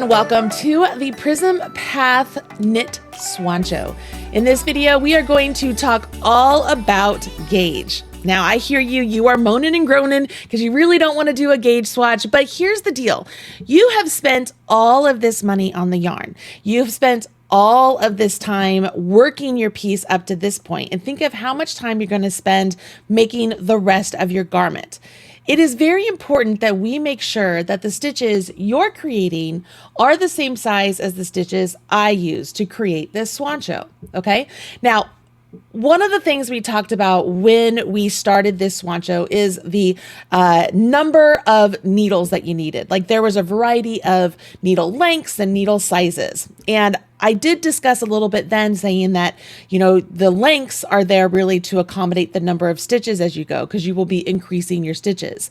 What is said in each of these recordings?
and welcome to the Prism Path Knit Swoncho. In this video, we are going to talk all about gauge. Now, I hear you are moaning and groaning because you really don't want to do a gauge swatch, but here's the deal. You have spent all of this money on the yarn. You've spent all of this time working your piece up to this point, and think of how much time you're going to spend making the rest of your garment. It is very important that we make sure that the stitches you're creating are the same size as the stitches I use to create this swatcho, okay? Now, one of the things we talked about when we started this swatcho is the number of needles that you needed. Like, there was a variety of needle lengths and needle sizes. And I did discuss a little bit then, saying that, you know, the lengths are there really to accommodate the number of stitches as you go, because you will be increasing your stitches.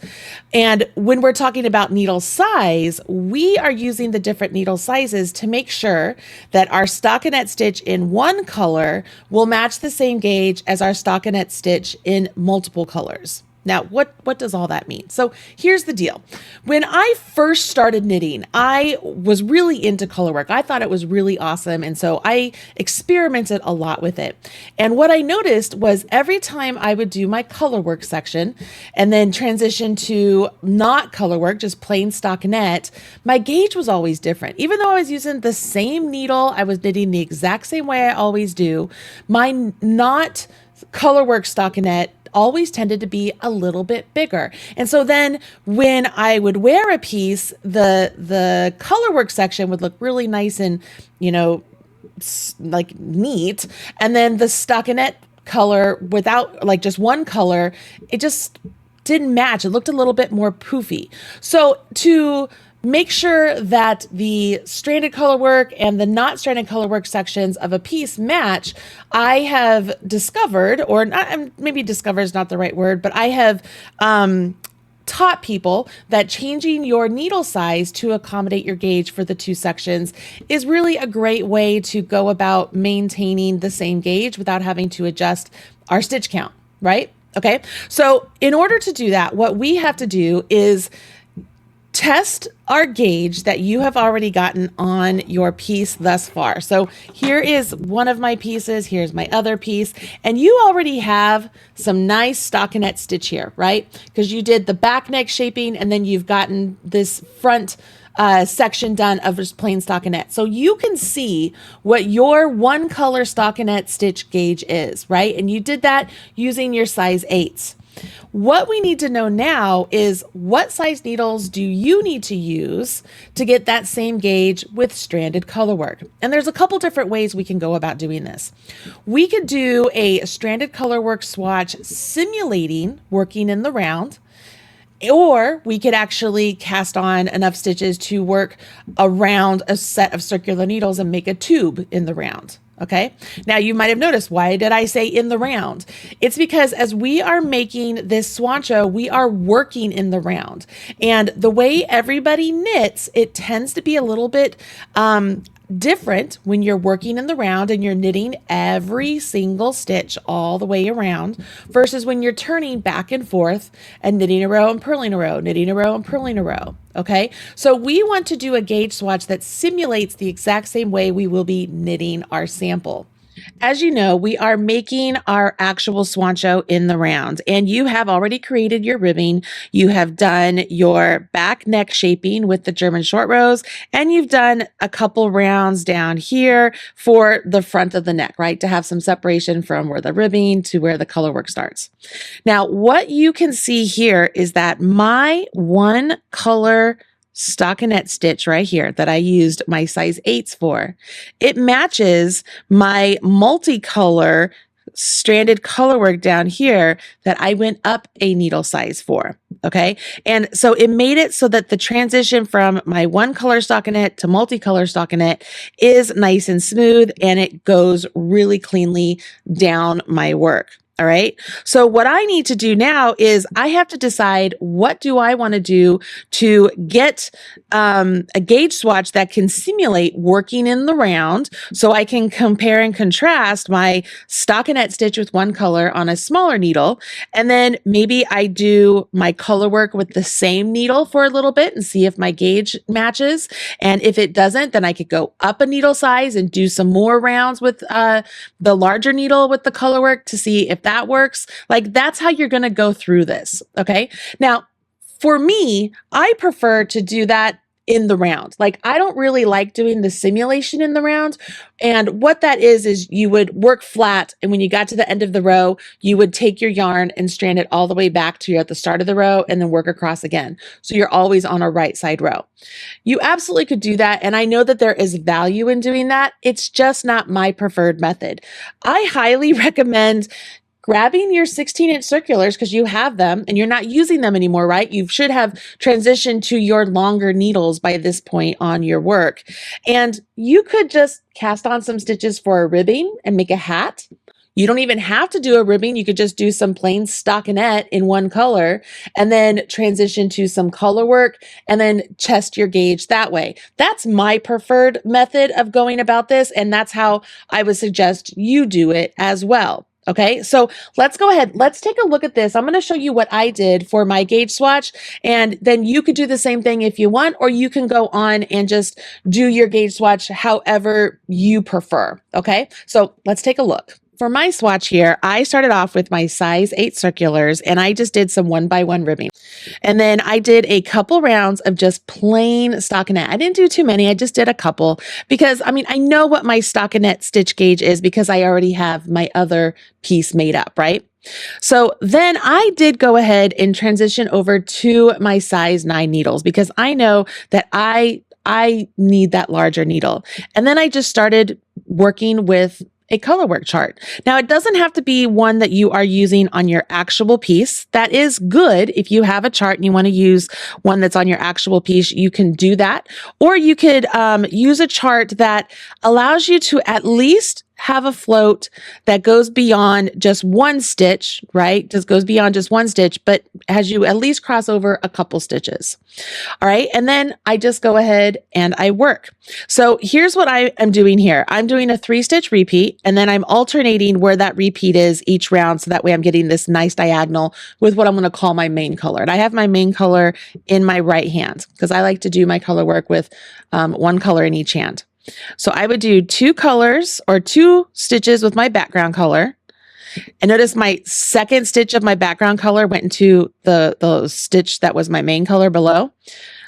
And when we're talking about needle size, we are using the different needle sizes to make sure that our stockinette stitch in one color will match the same gauge as our stockinette stitch in multiple colors. Now, what does all that mean? So here's the deal. When I first started knitting, I was really into colorwork. I thought it was really awesome. And so I experimented a lot with it. And what I noticed was every time I would do my colorwork section and then transition to not colorwork, just plain stockinette, my gauge was always different. Even though I was using the same needle, I was knitting the exact same way I always do, my not colorwork stockinette always tended to be a little bit bigger. And so then when I would wear a piece, the colorwork section would look really nice and, you know, like neat. And then the stockinette color without like just one color, it just didn't match. It looked a little bit more poofy. So to make sure that the stranded colorwork and the not stranded colorwork sections of a piece match, I have discovered, or not, maybe discover is not the right word, but I have taught people that changing your needle size to accommodate your gauge for the two sections is really a great way to go about maintaining the same gauge without having to adjust our stitch count, right? Okay, so in order to do that, what we have to do is test our gauge that you have already gotten on your piece thus far. So here is one of my pieces, here's my other piece, and you already have some nice stockinette stitch here, right? Because you did the back neck shaping and then you've gotten this front section done of just plain stockinette. So you can see what your one color stockinette stitch gauge is, right? And you did that using your size 8s. What we need to know now is what size needles do you need to use to get that same gauge with stranded colorwork? And there's a couple different ways we can go about doing this. We could do a stranded colorwork swatch simulating working in the round, or we could actually cast on enough stitches to work around a set of circular needles and make a tube in the round. Okay. Now you might have noticed, why did I say in the round? It's because as we are making this swatcho, we are working in the round, and the way everybody knits, it tends to be a little bit different when you're working in the round and you're knitting every single stitch all the way around versus when you're turning back and forth and knitting a row and purling a row, knitting a row and purling a row. Okay, so we want to do a gauge swatch that simulates the exact same way we will be knitting our sample. As you know, we are making our actual swatcho in the round, and you have already created your ribbing. You have done your back neck shaping with the German short rows, and you've done a couple rounds down here for the front of the neck, right? To have some separation from where the ribbing to where the colorwork starts. Now, what you can see here is that my one color stockinette stitch right here that I used my size 8s for, it matches my multicolor stranded colorwork down here that I went up a needle size for. Okay. And so it made it so that the transition from my one color stockinette to multicolor stockinette is nice and smooth, and it goes really cleanly down my work. All right. So what I need to do now is I have to decide, what do I want to do to get a gauge swatch that can simulate working in the round, so I can compare and contrast my stockinette stitch with one color on a smaller needle. And then maybe I do my color work with the same needle for a little bit and see if my gauge matches. And if it doesn't, then I could go up a needle size and do some more rounds with the larger needle with the color work to see if that works. Like, that's how you're going to go through this. Okay. Now, for me, I prefer to do that in the round. Like, I don't really like doing the simulation in the round. And what that is you would work flat. And when you got to the end of the row, you would take your yarn and strand it all the way back to at the start of the row and then work across again. So you're always on a right side row. You absolutely could do that. And I know that there is value in doing that. It's just not my preferred method. I highly recommend grabbing your 16-inch circulars, because you have them and you're not using them anymore, right? You should have transitioned to your longer needles by this point on your work. And you could just cast on some stitches for a ribbing and make a hat. You don't even have to do a ribbing. You could just do some plain stockinette in one color and then transition to some color work and then test your gauge that way. That's my preferred method of going about this. And that's how I would suggest you do it as well. Okay, so let's go ahead. Let's take a look at this. I'm going to show you what I did for my gauge swatch, and then you could do the same thing if you want, or you can go on and just do your gauge swatch however you prefer. Okay, so let's take a look. For my swatch here, I started off with my size 8 circulars, and I just did some 1x1 ribbing. And then I did a couple rounds of just plain stockinette. I didn't do too many. I just did a couple because, I mean, I know what my stockinette stitch gauge is because I already have my other piece made up, right? So then I did go ahead and transition over to my size 9 needles because I know that I need that larger needle. And then I just started working with a colorwork chart. Now, it doesn't have to be one that you are using on your actual piece. That is good. If you have a chart and you want to use one that's on your actual piece, you can do that. Or you could use a chart that allows you to at least have a float that goes beyond just one stitch, right? Just goes beyond just one stitch, but has you at least cross over a couple stitches. All right. And then I just go ahead and I work. So here's what I am doing here. I'm doing a 3-stitch repeat, and then I'm alternating where that repeat is each round. So that way I'm getting this nice diagonal with what I'm going to call my main color. And I have my main color in my right hand because I like to do my color work with one color in each hand. So I would do 2 colors or 2 stitches with my background color. And notice my second stitch of my background color went into the stitch that was my main color below.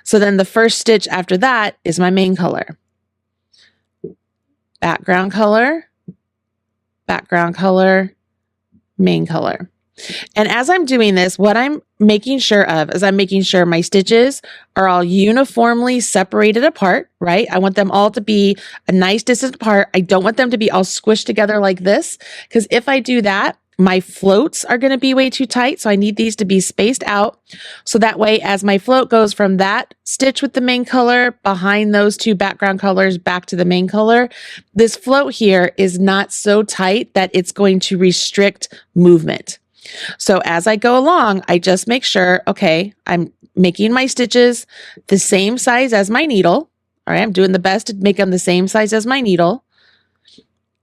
So then the first stitch after that is my main color. Background color, main color. And as I'm doing this, what I'm making sure of is I'm making sure my stitches are all uniformly separated apart, right? I want them all to be a nice distance apart. I don't want them to be all squished together like this, because if I do that, my floats are going to be way too tight. So I need these to be spaced out. So that way, as my float goes from that stitch with the main color behind those 2 background colors back to the main color, this float here is not so tight that it's going to restrict movement. So as I go along, I just make sure, okay, I'm making my stitches the same size as my needle. All right, I'm doing the best to make them the same size as my needle.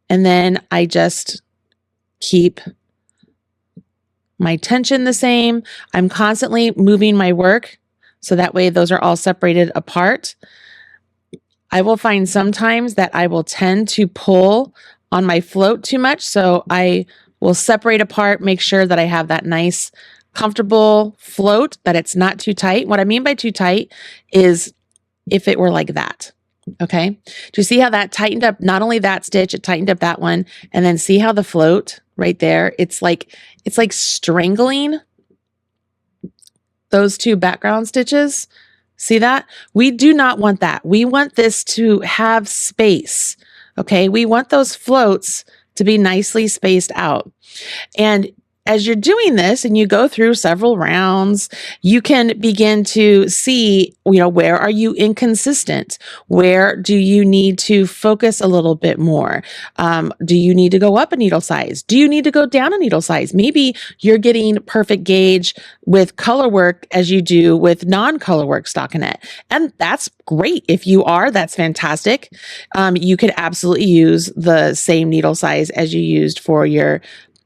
And then I just keep my tension the same. I'm constantly moving my work so that way those are all separated apart. I will find sometimes that I will tend to pull on my float too much. So I will separate apart, make sure that I have that nice, comfortable float, that it's not too tight. What I mean by too tight is if it were like that. Okay. Do you see how that tightened up? Not only that stitch, it tightened up that one. And then see how the float right there, it's like strangling those 2 background stitches. See that? We do not want that. We want this to have space. Okay. We want those floats to be nicely spaced out. And as you're doing this and you go through several rounds, you can begin to see, where are you inconsistent? Where do you need to focus a little bit more? Do you need to go up a needle size? Do you need to go down a needle size? Maybe you're getting perfect gauge with color work as you do with non-color work stockinette. And that's great. If you are, that's fantastic. You could absolutely use the same needle size as you used for your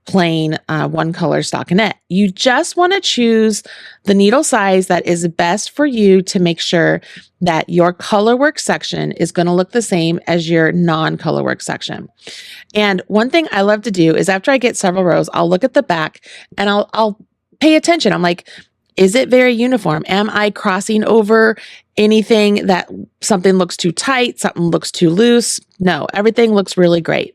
plain one color stockinette. You just want to choose the needle size that is best for you to make sure that your color work section is going to look the same as your non-color work section. And one thing I love to do is after I get several rows, I'll look at the back and I'll pay attention. I'm like, is it very uniform? Am I crossing over anything that something looks too tight, something looks too loose? No, everything looks really great.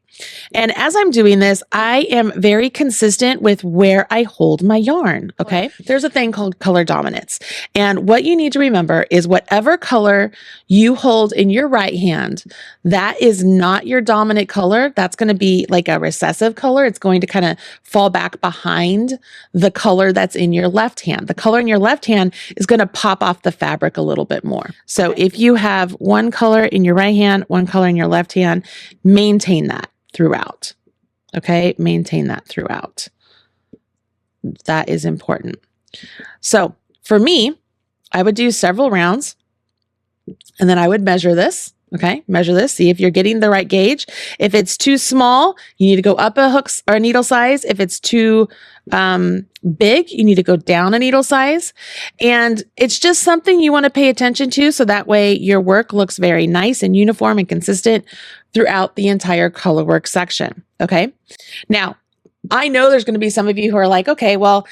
And as I'm doing this, I am very consistent with where I hold my yarn. Okay. There's a thing called color dominance. And what you need to remember is whatever color you hold in your right hand, that is not your dominant color. That's going to be like a recessive color. It's going to kind of fall back behind the color that's in your left hand. The color in your left hand is going to pop off the fabric a little bit more. So if you have one color in your right hand, one color in your left hand, maintain that throughout. Okay. Maintain that throughout. That is important. So for me, I would do several rounds and then I would measure this. Okay. Measure this. See if you're getting the right gauge. If it's too small, you need to go up a hook or a needle size. If it's too big, you need to go down a needle size. And it's just something you want to pay attention to. So that way your work looks very nice and uniform and consistent throughout the entire color work section. Okay. Now I know there's going to be some of you who are like, okay, well,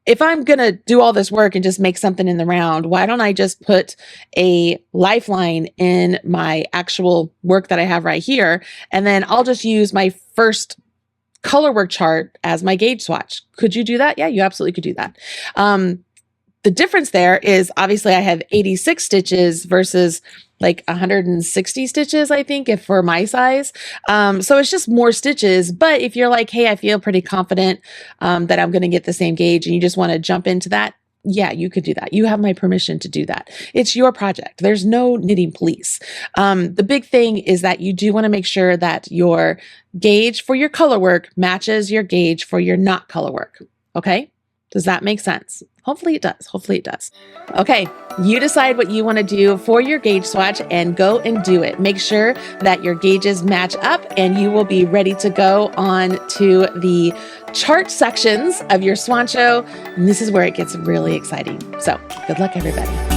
if I'm going to do all this work and just make something in the round, why don't I just put a lifeline in my actual work that I have right here? And then I'll just use my first color work chart as my gauge swatch. Could you do that? Yeah, you absolutely could do that. The difference there is obviously I have 86 stitches versus like 160 stitches, I think, if for my size. So it's just more stitches. But if you're like, hey, I feel pretty confident that I'm going to get the same gauge and you just want to jump into that, yeah, you could do that. You have my permission to do that. It's your project. There's no knitting police. The big thing is that you do want to make sure that your gauge for your color work matches your gauge for your not color work. Okay? Does that make sense? Hopefully it does. Hopefully it does. Okay, you decide what you want to do for your gauge swatch and go and do it. Make sure that your gauges match up and you will be ready to go on to the chart sections of your Swoncho. And this is where it gets really exciting. So good luck, everybody.